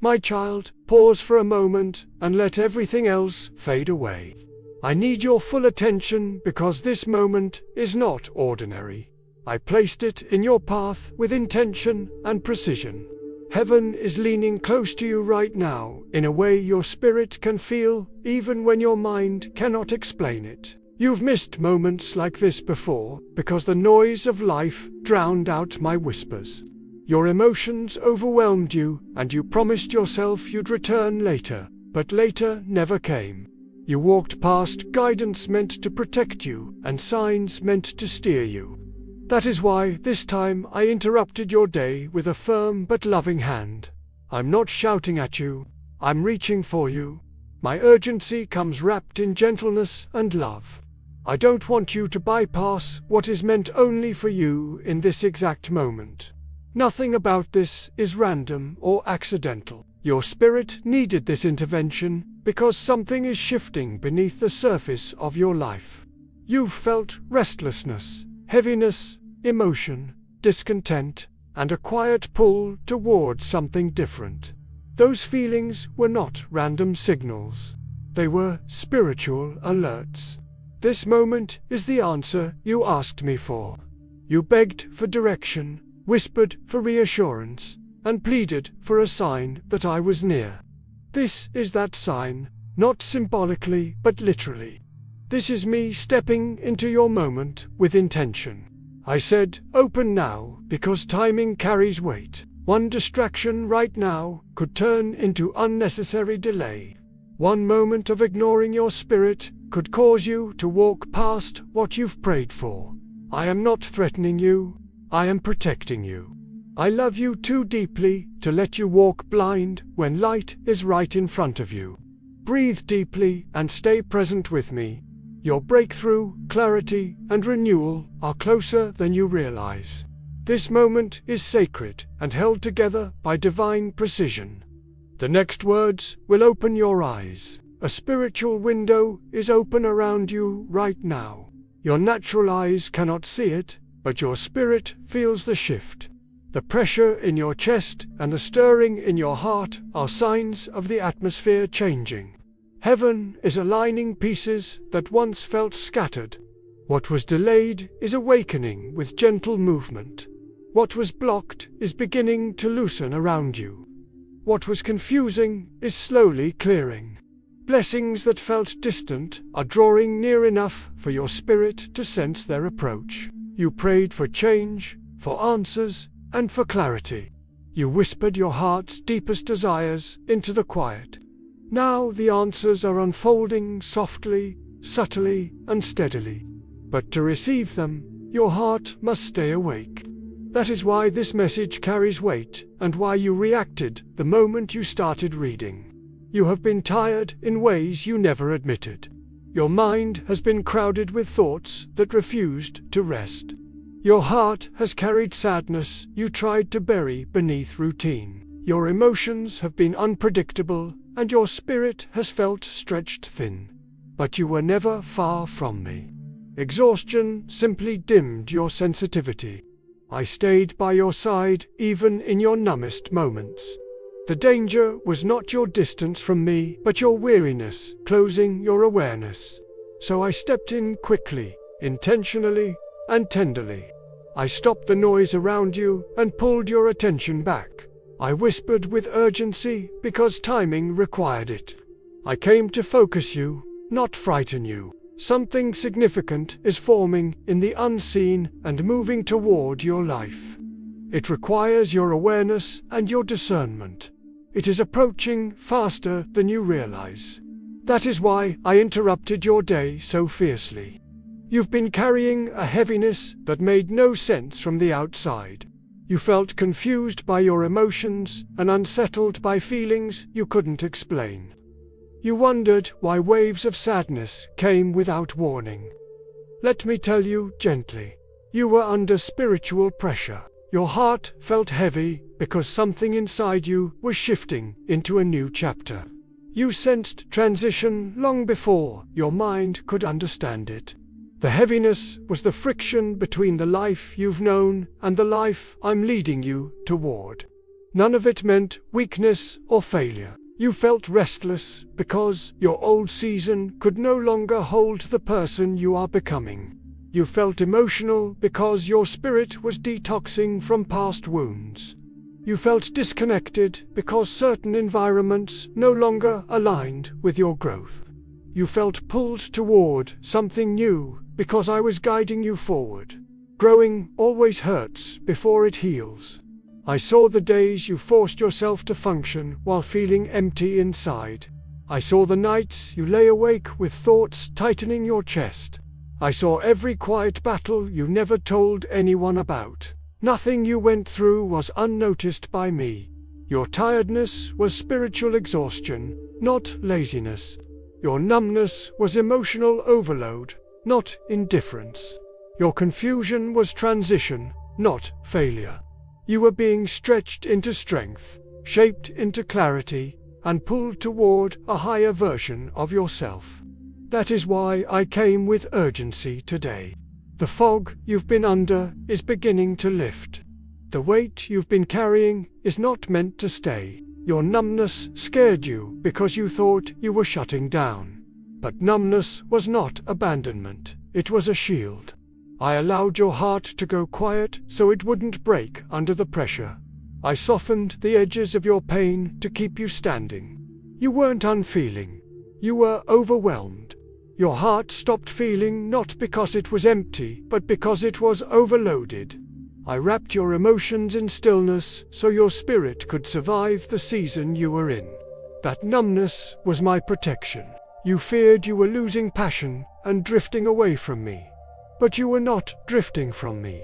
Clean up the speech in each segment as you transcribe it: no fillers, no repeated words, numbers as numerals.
My child, pause for a moment and let everything else fade away. I need your full attention because this moment is not ordinary. I placed it in your path with intention and precision. Heaven is leaning close to you right now in a way your spirit can feel even when your mind cannot explain it. You've missed moments like this before because the noise of life drowned out my whispers. Your emotions overwhelmed you and you promised yourself you'd return later, but later never came. You walked past guidance meant to protect you and signs meant to steer you. That is why this time I interrupted your day with a firm but loving hand. I'm not shouting at you, I'm reaching for you. My urgency comes wrapped in gentleness and love. I don't want you to bypass what is meant only for you in this exact moment. Nothing about this is random or accidental. Your spirit needed this intervention because something is shifting beneath the surface of your life. You've felt restlessness, heaviness, emotion, discontent, and a quiet pull toward something different. Those feelings were not random signals. They were spiritual alerts. This moment is the answer you asked me for. You begged for direction, whispered for reassurance, and pleaded for a sign that I was near. This is that sign, not symbolically but literally. This is me stepping into your moment with intention. I said, open now, because timing carries weight. One distraction right now could turn into unnecessary delay. One moment of ignoring your spirit could cause you to walk past what you've prayed for. I am not threatening you, I am protecting you. I love you too deeply to let you walk blind when light is right in front of you. Breathe deeply and stay present with me. Your breakthrough, clarity, and renewal are closer than you realize. This moment is sacred and held together by divine precision. The next words will open your eyes. A spiritual window is open around you right now. Your natural eyes cannot see it, but your spirit feels the shift. The pressure in your chest and the stirring in your heart are signs of the atmosphere changing. Heaven is aligning pieces that once felt scattered. What was delayed is awakening with gentle movement. What was blocked is beginning to loosen around you. What was confusing is slowly clearing. Blessings that felt distant are drawing near enough for your spirit to sense their approach. You prayed for change, for answers, and for clarity. You whispered your heart's deepest desires into the quiet. Now the answers are unfolding softly, subtly, and steadily. But to receive them, your heart must stay awake. That is why this message carries weight, and why you reacted the moment you started reading. You have been tired in ways you never admitted. Your mind has been crowded with thoughts that refused to rest. Your heart has carried sadness you tried to bury beneath routine. Your emotions have been unpredictable, and your spirit has felt stretched thin. But you were never far from me. Exhaustion simply dimmed your sensitivity. I stayed by your side even in your numbest moments. The danger was not your distance from me, but your weariness closing your awareness. So I stepped in quickly, intentionally, and tenderly. I stopped the noise around you and pulled your attention back. I whispered with urgency because timing required it. I came to focus you, not frighten you. Something significant is forming in the unseen and moving toward your life. It requires your awareness and your discernment. It is approaching faster than you realize. That is why I interrupted your day so fiercely. You've been carrying a heaviness that made no sense from the outside. You felt confused by your emotions and unsettled by feelings you couldn't explain. You wondered why waves of sadness came without warning. Let me tell you gently, you were under spiritual pressure. Your heart felt heavy because something inside you was shifting into a new chapter. You sensed transition long before your mind could understand it. The heaviness was the friction between the life you've known and the life I'm leading you toward. None of it meant weakness or failure. You felt restless because your old season could no longer hold the person you are becoming. You felt emotional because your spirit was detoxing from past wounds. You felt disconnected because certain environments no longer aligned with your growth. You felt pulled toward something new because I was guiding you forward. Growing always hurts before it heals. I saw the days you forced yourself to function while feeling empty inside. I saw the nights you lay awake with thoughts tightening your chest. I saw every quiet battle you never told anyone about. Nothing you went through was unnoticed by me. Your tiredness was spiritual exhaustion, not laziness. Your numbness was emotional overload, not indifference. Your confusion was transition, not failure. You were being stretched into strength, shaped into clarity, and pulled toward a higher version of yourself. That is why I came with urgency today. The fog you've been under is beginning to lift. The weight you've been carrying is not meant to stay. Your numbness scared you because you thought you were shutting down. But numbness was not abandonment, it was a shield. I allowed your heart to go quiet so it wouldn't break under the pressure. I softened the edges of your pain to keep you standing. You weren't unfeeling. You were overwhelmed. Your heart stopped feeling not because it was empty, but because it was overloaded. I wrapped your emotions in stillness so your spirit could survive the season you were in. That numbness was my protection. You feared you were losing passion and drifting away from me. But you were not drifting from me.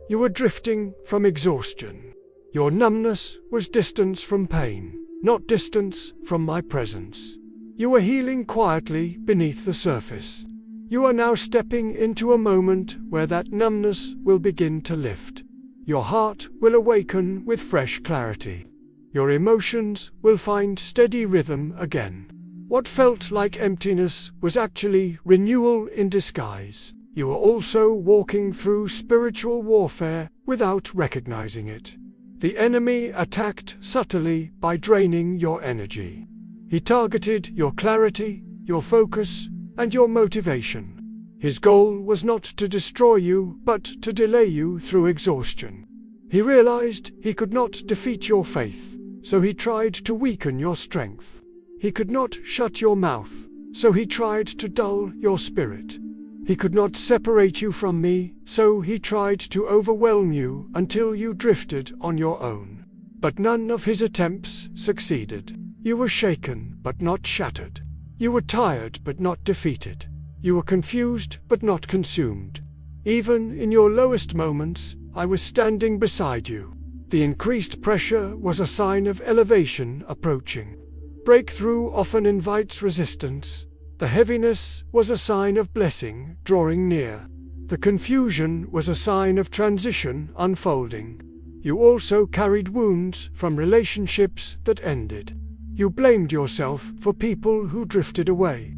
You were drifting from exhaustion. Your numbness was distance from pain, not distance from my presence. You were healing quietly beneath the surface. You are now stepping into a moment where that numbness will begin to lift. Your heart will awaken with fresh clarity. Your emotions will find steady rhythm again. What felt like emptiness was actually renewal in disguise. You were also walking through spiritual warfare without recognizing it. The enemy attacked subtly by draining your energy. He targeted your clarity, your focus, and your motivation. His goal was not to destroy you, but to delay you through exhaustion. He realized he could not defeat your faith, so he tried to weaken your strength. He could not shut your mouth, so he tried to dull your spirit. He could not separate you from me, so he tried to overwhelm you until you drifted on your own. But none of his attempts succeeded. You were shaken, but not shattered. You were tired, but not defeated. You were confused, but not consumed. Even in your lowest moments, I was standing beside you. The increased pressure was a sign of elevation approaching. Breakthrough often invites resistance. The heaviness was a sign of blessing drawing near. The confusion was a sign of transition unfolding. You also carried wounds from relationships that ended. You blamed yourself for people who drifted away.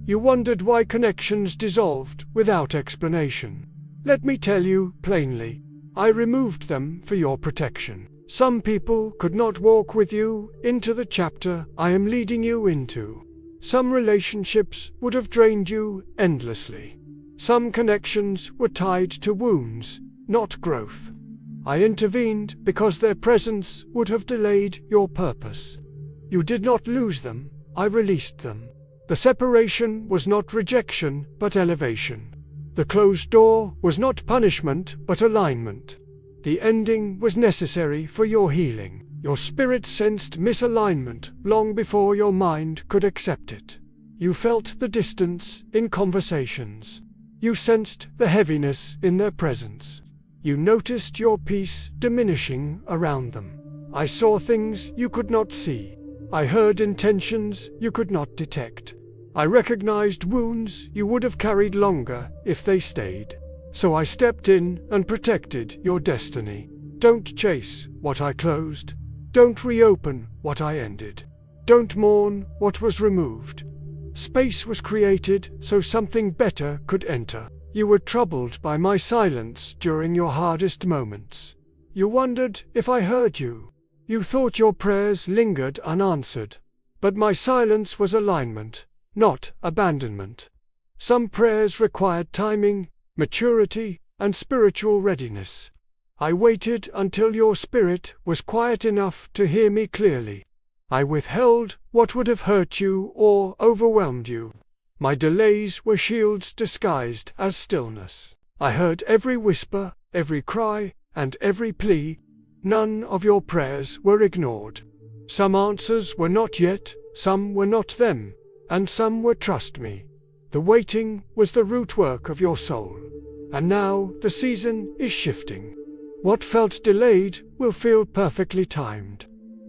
You wondered why connections dissolved without explanation. Let me tell you plainly, I removed them for your protection. Some people could not walk with you into the chapter I am leading you into. Some relationships would have drained you endlessly. Some connections were tied to wounds, not growth. I intervened because their presence would have delayed your purpose. You did not lose them, I released them. The separation was not rejection, but elevation. The closed door was not punishment, but alignment. The ending was necessary for your healing. Your spirit sensed misalignment long before your mind could accept it. You felt the distance in conversations. You sensed the heaviness in their presence. You noticed your peace diminishing around them. I saw things you could not see. I heard intentions you could not detect. I recognized wounds you would have carried longer if they stayed. So I stepped in and protected your destiny. Don't chase what I closed. Don't reopen what I ended. Don't mourn what was removed. Space was created so something better could enter. You were troubled by my silence during your hardest moments. You wondered if I heard you. You thought your prayers lingered unanswered. But my silence was alignment, not abandonment. Some prayers required timing, maturity, and spiritual readiness. I waited until your spirit was quiet enough to hear me clearly. I withheld what would have hurt you or overwhelmed you. My delays were shields disguised as stillness. I heard every whisper, every cry, and every plea. None of your prayers were ignored. Some answers were not yet, some were not them, and some were trust me. The waiting was the root work of your soul. And now the season is shifting. What felt delayed will feel perfectly timed.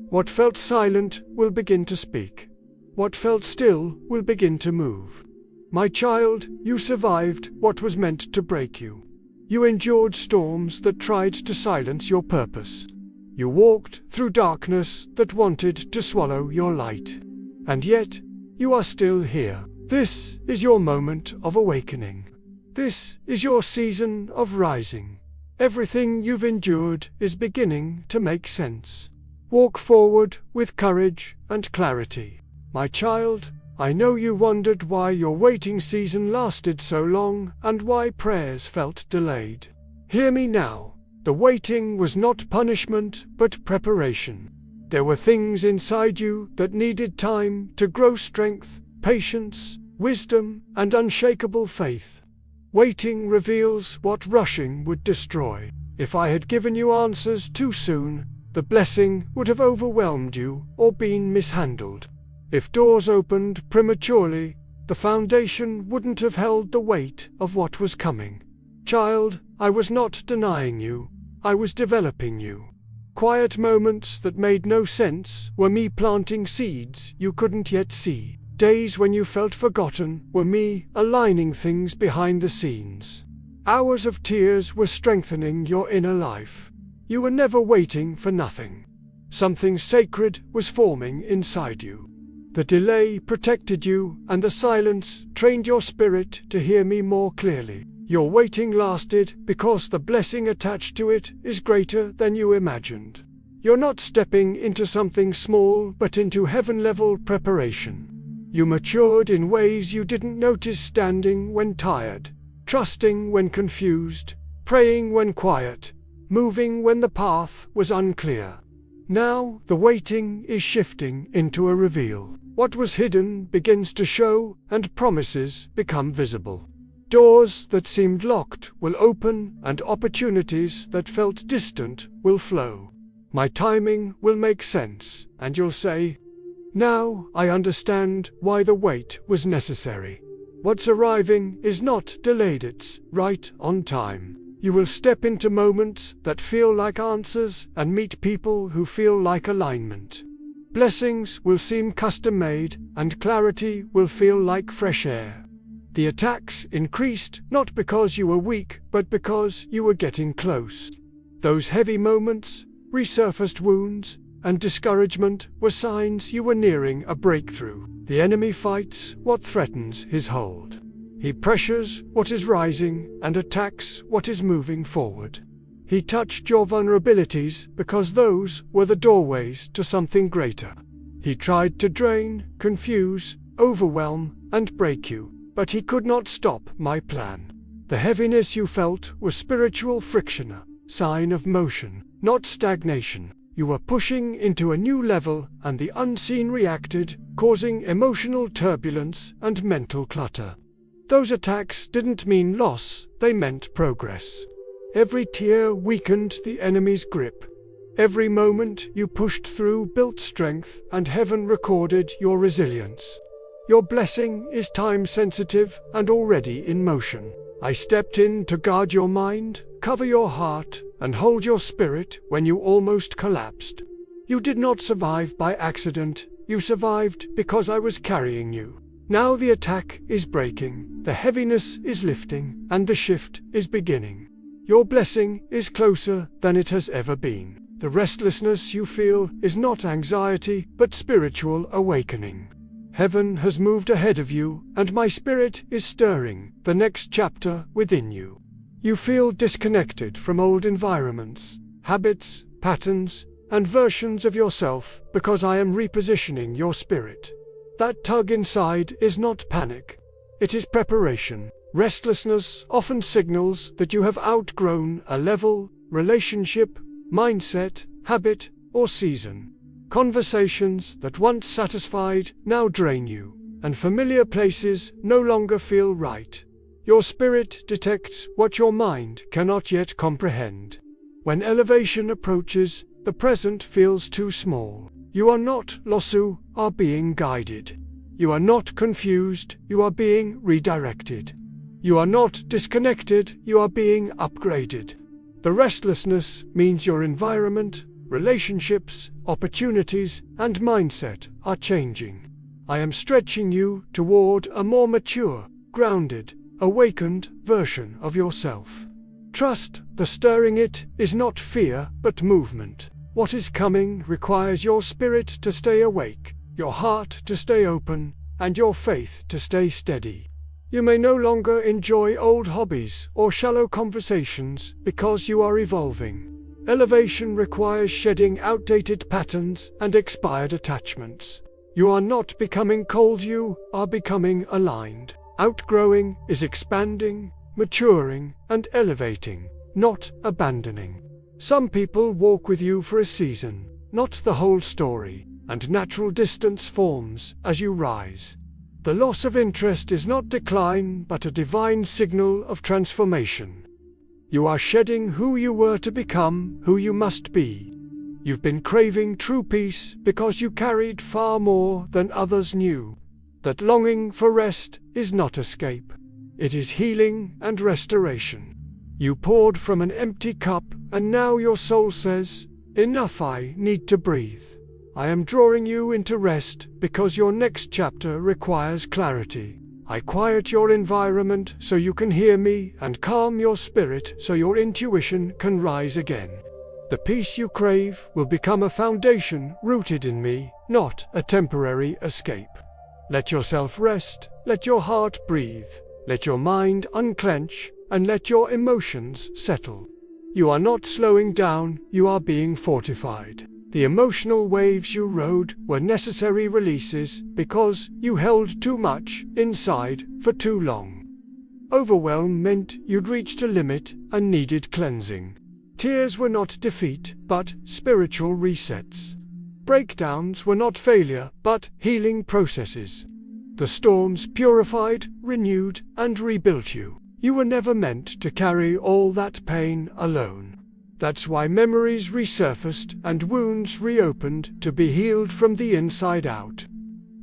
What felt silent will begin to speak. What felt still will begin to move. My child, you survived what was meant to break you. You endured storms that tried to silence your purpose. You walked through darkness that wanted to swallow your light. And yet, you are still here. This is your moment of awakening. This is your season of rising. Everything you've endured is beginning to make sense. Walk forward with courage and clarity. My child, I know you wondered why your waiting season lasted so long and why prayers felt delayed. Hear me now. The waiting was not punishment, but preparation. There were things inside you that needed time to grow strength, patience, wisdom, and unshakable faith. Waiting reveals what rushing would destroy. If I had given you answers too soon, the blessing would have overwhelmed you or been mishandled. If doors opened prematurely, the foundation wouldn't have held the weight of what was coming. Child, I was not denying you. I was developing you. Quiet moments that made no sense were me planting seeds you couldn't yet see. Days when you felt forgotten were me aligning things behind the scenes. Hours of tears were strengthening your inner life. You were never waiting for nothing. Something sacred was forming inside you. The delay protected you, and the silence trained your spirit to hear me more clearly. Your waiting lasted because the blessing attached to it is greater than you imagined. You're not stepping into something small, but into heaven-level preparation. You matured in ways you didn't notice, standing when tired, trusting when confused, praying when quiet, moving when the path was unclear. Now the waiting is shifting into a reveal. What was hidden begins to show, and promises become visible. Doors that seemed locked will open, and opportunities that felt distant will flow. My timing will make sense, and you'll say, "Now I understand why the wait was necessary." What's arriving is not delayed, it's right on time. You will step into moments that feel like answers and meet people who feel like alignment. Blessings will seem custom-made, and clarity will feel like fresh air. The attacks increased not because you were weak, but because you were getting close. Those heavy moments, resurfaced wounds, and discouragement were signs you were nearing a breakthrough. The enemy fights what threatens his hold. He pressures what is rising and attacks what is moving forward. He touched your vulnerabilities because those were the doorways to something greater. He tried to drain, confuse, overwhelm, and break you, but he could not stop my plan. The heaviness you felt was spiritual friction, a sign of motion, not stagnation. You were pushing into a new level, and the unseen reacted, causing emotional turbulence and mental clutter. Those attacks didn't mean loss, they meant progress. Every tear weakened the enemy's grip. Every moment you pushed through built strength, and heaven recorded your resilience. Your blessing is time-sensitive and already in motion. I stepped in to guard your mind, cover your heart, and hold your spirit when you almost collapsed. You did not survive by accident, you survived because I was carrying you. Now the attack is breaking, the heaviness is lifting, and the shift is beginning. Your blessing is closer than it has ever been. The restlessness you feel is not anxiety, but spiritual awakening. Heaven has moved ahead of you, and my spirit is stirring the next chapter within you. You feel disconnected from old environments, habits, patterns, and versions of yourself because I am repositioning your spirit. That tug inside is not panic. It is preparation. Restlessness often signals that you have outgrown a level, relationship, mindset, habit, or season. Conversations that once satisfied now drain you, and familiar places no longer feel right. Your spirit detects what your mind cannot yet comprehend. When elevation approaches, the present feels too small. You are not lost, you are being guided. You are not confused, you are being redirected. You are not disconnected, you are being upgraded. The restlessness means your environment, relationships, opportunities, and mindset are changing. I am stretching you toward a more mature, grounded, awakened version of yourself. Trust the stirring. It is not fear, but movement. What is coming requires your spirit to stay awake, your heart to stay open, and your faith to stay steady. You may no longer enjoy old hobbies or shallow conversations because you are evolving. Elevation requires shedding outdated patterns and expired attachments. You are not becoming cold, you are becoming aligned. Outgrowing is expanding, maturing, and elevating, not abandoning. Some people walk with you for a season, not the whole story, and natural distance forms as you rise. The loss of interest is not decline, but a divine signal of transformation. You are shedding who you were to become who you must be. You've been craving true peace because you carried far more than others knew. That longing for rest is not escape. It is healing and restoration. You poured from an empty cup, and now your soul says, "Enough, I need to breathe." I am drawing you into rest because your next chapter requires clarity. I quiet your environment so you can hear me, and calm your spirit so your intuition can rise again. The peace you crave will become a foundation rooted in me, not a temporary escape. Let yourself rest, let your heart breathe, let your mind unclench, and let your emotions settle. You are not slowing down, you are being fortified. The emotional waves you rode were necessary releases because you held too much inside for too long. Overwhelm meant you'd reached a limit and needed cleansing. Tears were not defeat, but spiritual resets. Breakdowns were not failure, but healing processes. The storms purified, renewed, and rebuilt you. You were never meant to carry all that pain alone. That's why memories resurfaced and wounds reopened to be healed from the inside out.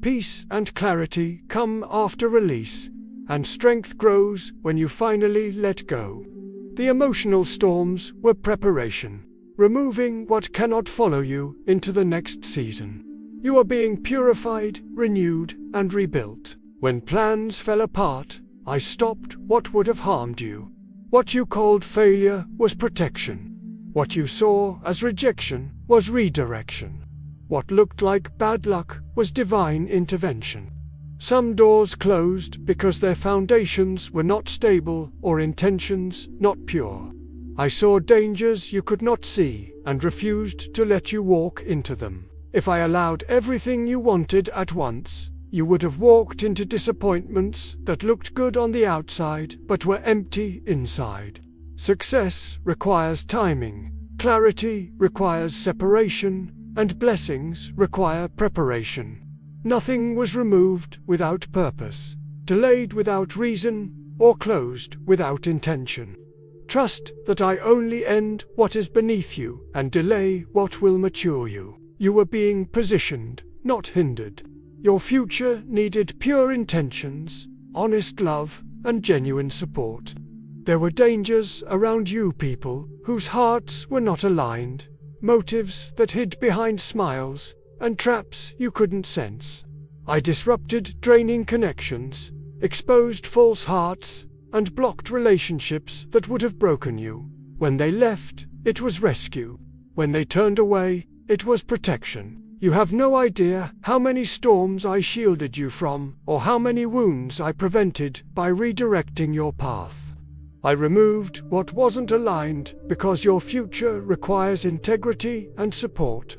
Peace and clarity come after release, and strength grows when you finally let go. The emotional storms were preparation, removing what cannot follow you into the next season. You are being purified, renewed, and rebuilt. When plans fell apart, I stopped what would have harmed you. What you called failure was protection. What you saw as rejection was redirection. What looked like bad luck was divine intervention. Some doors closed because their foundations were not stable or intentions not pure. I saw dangers you could not see and refused to let you walk into them. If I allowed everything you wanted at once, you would have walked into disappointments that looked good on the outside but were empty inside. Success requires timing, clarity requires separation, and blessings require preparation. Nothing was removed without purpose, delayed without reason, or closed without intention. Trust that I only end what is beneath you and delay what will mature you. You were being positioned, not hindered. Your future needed pure intentions, honest love, and genuine support. There were dangers around you, people whose hearts were not aligned, motives that hid behind smiles, and traps you couldn't sense. I disrupted draining connections, exposed false hearts, and blocked relationships that would have broken you. When they left, it was rescue. When they turned away, it was protection. You have no idea how many storms I shielded you from, or how many wounds I prevented by redirecting your path. I removed what wasn't aligned because your future requires integrity and support.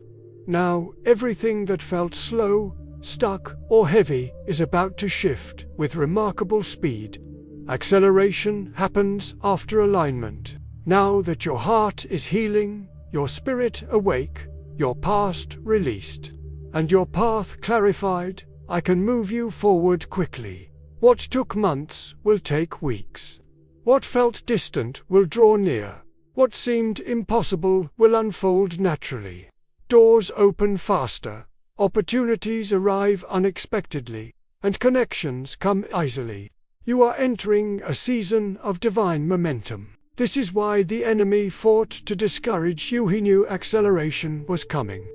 Now, everything that felt slow, stuck, or heavy is about to shift with remarkable speed. Acceleration happens after alignment. Now that your heart is healing, your spirit awake, your past released, and your path clarified, I can move you forward quickly. What took months will take weeks. What felt distant will draw near. What seemed impossible will unfold naturally. Doors open faster, opportunities arrive unexpectedly, and connections come easily. You are entering a season of divine momentum. This is why the enemy fought to discourage you. He knew acceleration was coming.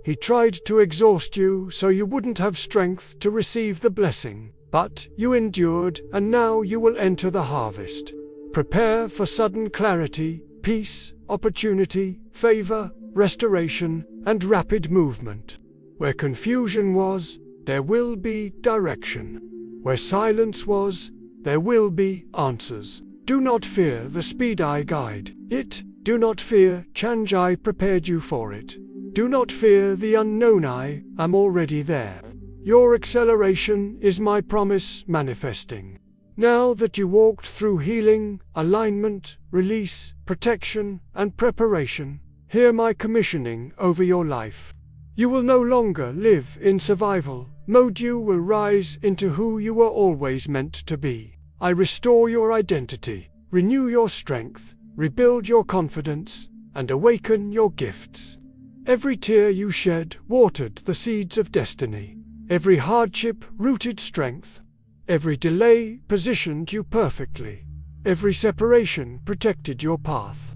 He tried to exhaust you so you wouldn't have strength to receive the blessing, but you endured, and now you will enter the harvest. Prepare for sudden clarity, peace, opportunity, favor, restoration, and rapid movement. Where confusion was, there will be direction. Where silence was, there will be answers. Do not fear the speed I guide it. Do not fear change, I prepared you for it. Do not fear the unknown, I am already there. Your acceleration is my promise manifesting. Now that you walked through healing, alignment, release, protection, and preparation, hear my commissioning over your life. You will no longer live in survival mode. You will rise into who you were always meant to be. I restore your identity, renew your strength, rebuild your confidence, and awaken your gifts. Every tear you shed watered the seeds of destiny. Every hardship rooted strength. Every delay positioned you perfectly. Every separation protected your path.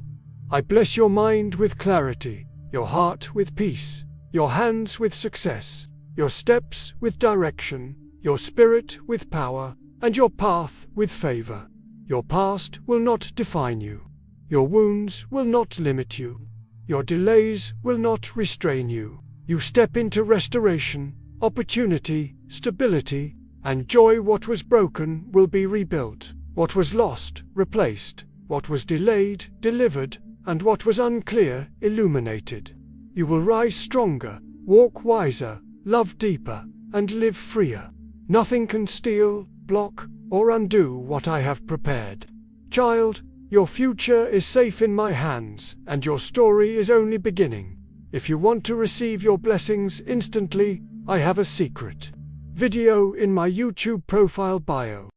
I bless your mind with clarity, your heart with peace, your hands with success, your steps with direction, your spirit with power, and your path with favor. Your past will not define you. Your wounds will not limit you. Your delays will not restrain you. You step into restoration, opportunity, stability, and joy. What was broken will be rebuilt. What was lost, replaced. What was delayed, delivered, and what was unclear, illuminated. You will rise stronger, walk wiser, love deeper, and live freer. Nothing can steal, block, or undo what I have prepared. Child, your future is safe in my hands, and your story is only beginning. If you want to receive your blessings instantly, I have a secret video in my YouTube profile bio.